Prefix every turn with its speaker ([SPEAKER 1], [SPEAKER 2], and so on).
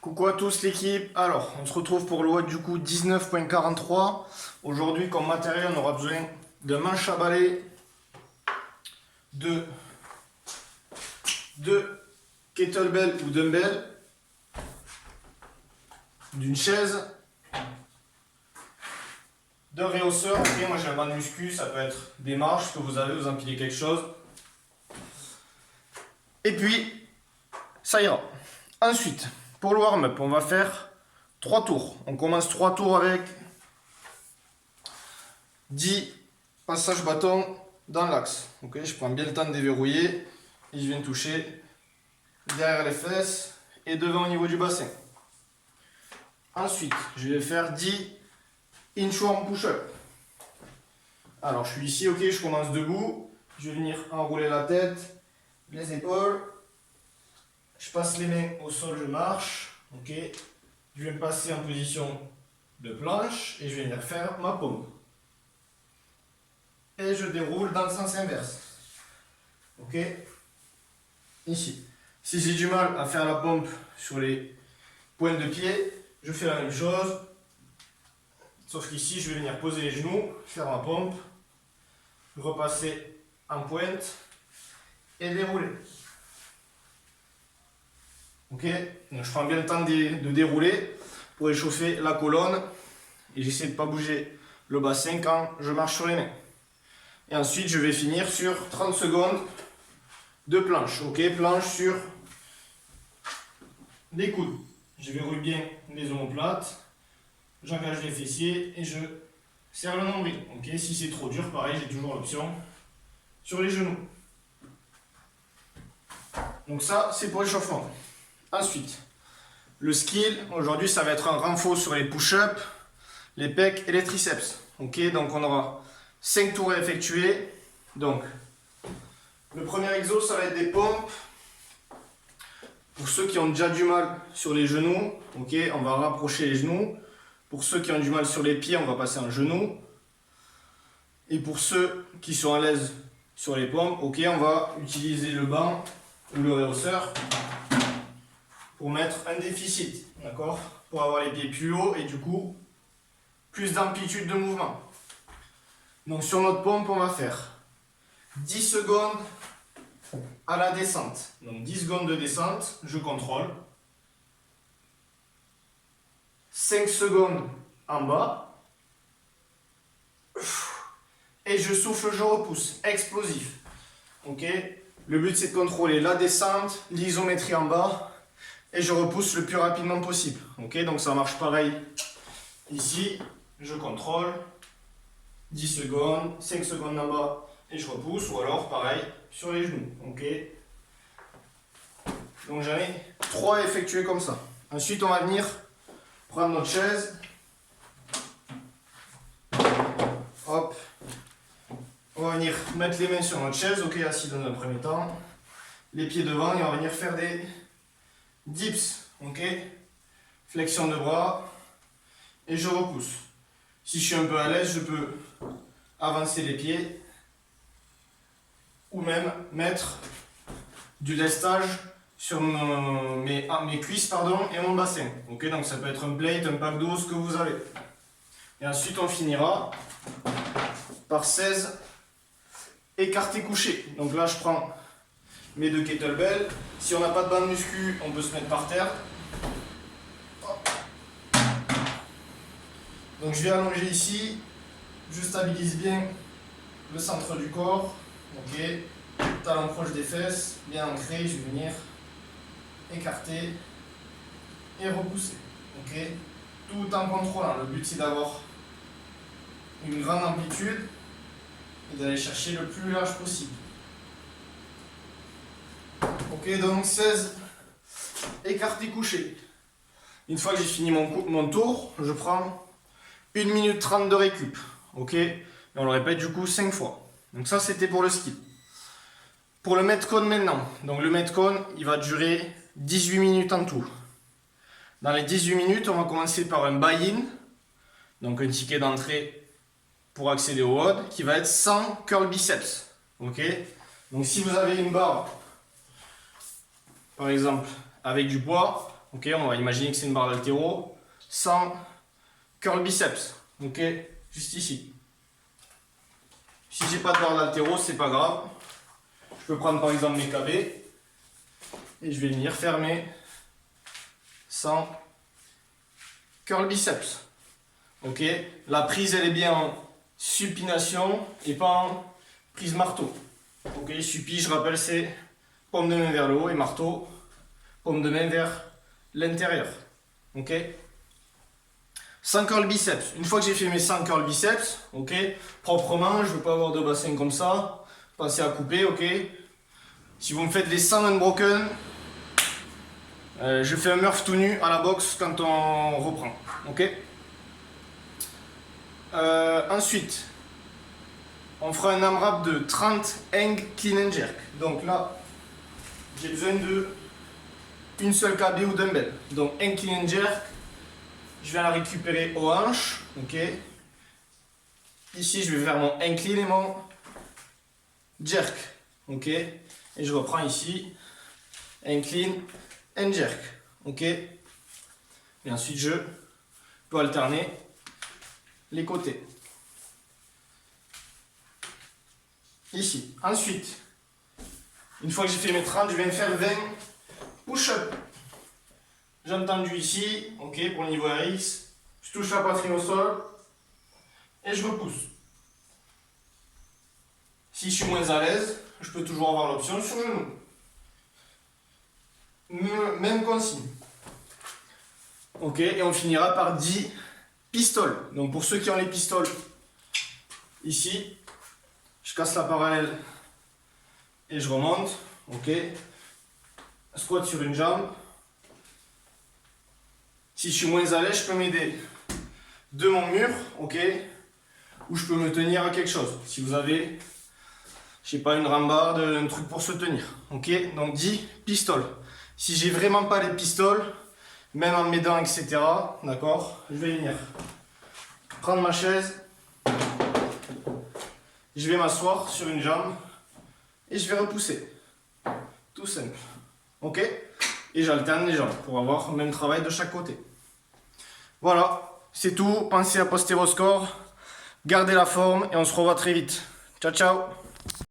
[SPEAKER 1] Coucou à tous l'équipe. Alors, on se retrouve pour le WOD du coup 19.43. Aujourd'hui, comme matériel, on aura besoin d'un manche à balai, de kettlebell ou dumbbell, d'une chaise, d'un réhausseur. Ok, moi j'ai un banc de muscu, ça peut être des marches que vous avez, vous empilez quelque chose. Et puis, ça ira. Ensuite, pour le warm-up, on va faire 3 tours. On commence 3 tours avec 10 passages bâton dans l'axe. Ok, je prends bien le temps de déverrouiller et je viens toucher derrière les fesses et devant au niveau du bassin. Ensuite, je vais faire 10 inchworm push-up. Alors, je suis ici, ok, je commence debout. Je vais venir enrouler la tête, les épaules. Je passe les mains au sol, je marche. Ok. Je vais me passer en position de planche et je vais venir faire ma pompe. Et je déroule dans le sens inverse. Ok. Ici. Si j'ai du mal à faire la pompe sur les pointes de pied, je fais la même chose. Sauf qu'ici, je vais venir poser les genoux, faire ma pompe, repasser en pointe et dérouler. Ok, donc je prends bien le temps de dérouler pour échauffer la colonne et j'essaie de ne pas bouger le bassin quand je marche sur les mains. Et ensuite, je vais finir sur 30 secondes de planche. Ok, planche sur les coudes. Je verrouille bien les omoplates, j'engage les fessiers et je serre le nombril. Ok, si c'est trop dur, pareil, j'ai toujours l'option sur les genoux. Donc ça, c'est pour l'échauffement. Ensuite, le skill, aujourd'hui ça va être un renfort sur les push-ups, les pecs et les triceps. Ok, donc on aura 5 tours à effectuer. Donc, le premier exo, ça va être des pompes. Pour ceux qui ont déjà du mal sur les genoux, ok, on va rapprocher les genoux. Pour ceux qui ont du mal sur les pieds, on va passer en genou. Et pour ceux qui sont à l'aise sur les pompes, ok, on va utiliser le banc ou le réhausseur pour mettre un déficit, d'accord, pour avoir les pieds plus hauts et du coup plus d'amplitude de mouvement. Donc sur notre pompe, on va faire 10 secondes à la descente. Donc 10 secondes de descente, je contrôle. 5 secondes en bas. Et je souffle, je repousse. Explosif. Ok. Le but c'est de contrôler la descente, l'isométrie en bas. Et je repousse le plus rapidement possible. Ok, donc ça marche pareil. Ici, je contrôle. 10 secondes, 5 secondes en bas et je repousse. Ou alors pareil sur les genoux. Ok. Donc j'en ai 3 à effectuer comme ça. Ensuite, on va venir prendre notre chaise. Hop. On va venir mettre les mains sur notre chaise. Ok, assis dans un premier temps. Les pieds devant et on va venir faire des dips, ok, flexion de bras et je repousse. Si je suis un peu à l'aise, je peux avancer les pieds ou même mettre du lestage sur mes cuisses et mon bassin. Ok, donc ça peut être un plate, un pack d'eau, ce que vous avez. Et ensuite on finira par 16 écartés couchés. Donc là je prends mes 2 kettlebells. Si on n'a pas de banc de muscu, on peut se mettre par terre. Donc je vais allonger ici. Je stabilise bien le centre du corps. Ok. Talon proche des fesses, bien ancré. Je vais venir écarter et repousser. Ok. Tout en contrôlant. Le but c'est d'avoir une grande amplitude et d'aller chercher le plus large possible. Ok, donc 16 écartés couchés. Une fois que j'ai fini mon tour, je prends 1 minute 30 de récup. Ok, et on le répète du coup 5 fois. Donc ça c'était pour le ski. Pour le Metcon maintenant. Donc le Metcon, il va durer 18 minutes en tout. Dans les 18 minutes, on va commencer par un buy-in. Donc un ticket d'entrée pour accéder au WOD qui va être 100 curl biceps. Ok, donc si vous avez une barre par exemple avec du poids, Ok, on va imaginer que c'est une barre d'haltéro sans curl biceps. Ok, juste ici. Si j'ai pas de barre d'haltéro, c'est pas grave. Je peux prendre par exemple mes KB et je vais venir fermer sans curl biceps. Ok, la prise elle est bien en supination et pas en prise marteau. Ok, supi, je rappelle, c'est paume de main vers le haut et marteau, paume de main vers l'intérieur. Ok, sans curl biceps. Une fois que j'ai fait mes 100 curl biceps, ok, proprement, je ne veux pas avoir de bassin comme ça. Pensez à couper, ok. Si vous me faites les 100 unbroken, je fais un Murph tout nu à la boxe quand on reprend, ok. Ensuite, on fera un AMRAP de 30 hang clean and jerk. Donc là, j'ai besoin de une seule KB ou dumbbell. Donc hang clean and jerk, je vais la récupérer aux hanches. Ok. Ici, je vais faire mon hang clean et mon jerk. Ok. Et je reprends ici, hang clean and jerk. Ok. Et ensuite, je peux alterner les côtés. Ici. Ensuite, une fois que j'ai fait mes 30, je vais me faire 20 push-up. J'ai entendu ici, ok, pour le niveau RX, je touche la poitrine au sol et je repousse. Si je suis moins à l'aise, je peux toujours avoir l'option sur genou. Même consigne. Ok, et on finira par 10 pistoles. Donc pour ceux qui ont les pistoles, ici, je casse la parallèle et je remonte. Ok, squat sur une jambe. Si je suis moins à l'aise, je peux m'aider de mon mur, ok, ou je peux me tenir à quelque chose. Si vous avez, je sais pas, une rambarde, un truc pour se tenir, ok. Donc 10 pistoles. Si j'ai vraiment pas les pistoles, même en m'aidant, etc., d'accord, je vais venir prendre ma chaise, je vais m'asseoir sur une jambe et je vais repousser. Tout simple, ok. Et j'alterne les jambes pour avoir le même travail de chaque côté. Voilà, c'est tout. Pensez à poster vos scores, gardez la forme et on se revoit très vite. Ciao, ciao!